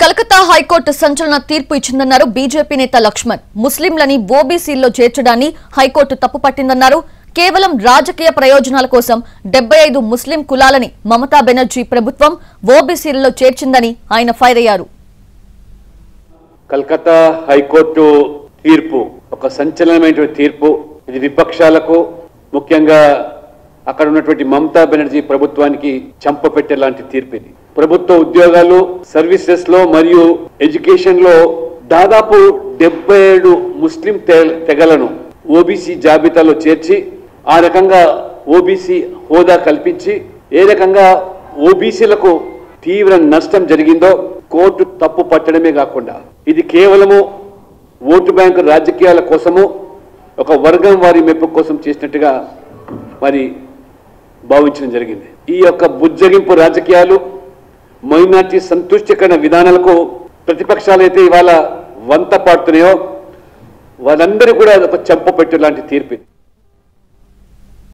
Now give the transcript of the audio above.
Calcutta high court సంచలన తీర్పు ఇచ్చిందన్నారు BJP నేత లక్ష్మణ్. ముస్లింలని ఓబీసీల్లో చేర్చడాన్ని హైకోర్టు తప్పుపట్టిందన్నారు. కేవలం రాజకీయ ప్రయోజనాల కోసం 75 ముస్లిం కులాలని మమతా బెనర్జీ ప్రభుత్వం ఓబీసీల్లో చేర్చిందని ఆయన ఫైర్ అయ్యారు. కలకత్తా హైకోర్టు తీర్పు ఒక సంచలనమైన తీర్పు. ఇది విపక్షాలకు, ముఖ్యంగా అక్కడ ఉన్నటువంటి మమతా బెనర్జీ ప్రభుత్వానికి చంపపెట్టే లాంటి తీర్పు ఇది. ప్రభుత్వ ఉద్యోగాలు, సర్వీసెస్ లో మరియు ఎడ్యుకేషన్ లో దాదాపు 77 ముస్లిం తెగలను ఓబీసీ జాబితాలో చేర్చి ఆ రకంగా ఓబీసీ హోదా కల్పించి ఏ రకంగా ఓబీసీలకు తీవ్ర నష్టం జరిగిందో కోర్టు తప్పు పట్టడమే కాకుండా ఇది కేవలము ఓటు బ్యాంకు రాజకీయాల కోసము, ఒక వర్గం వారి మెప్పు కోసం చేసినట్టుగా మరి భావించడం జరిగింది. ఈ యొక్క బుజ్జగింపు రాజకీయాలు, మైనార్టీ సంతుష్టికరణ విధానాలకు ప్రతిపక్షాలు అయితే ఇవాళ వంత పాడుతున్నాయో వాళ్ళందరూ కూడా ఒక చెంపపెట్టు లాంటి తీర్పు.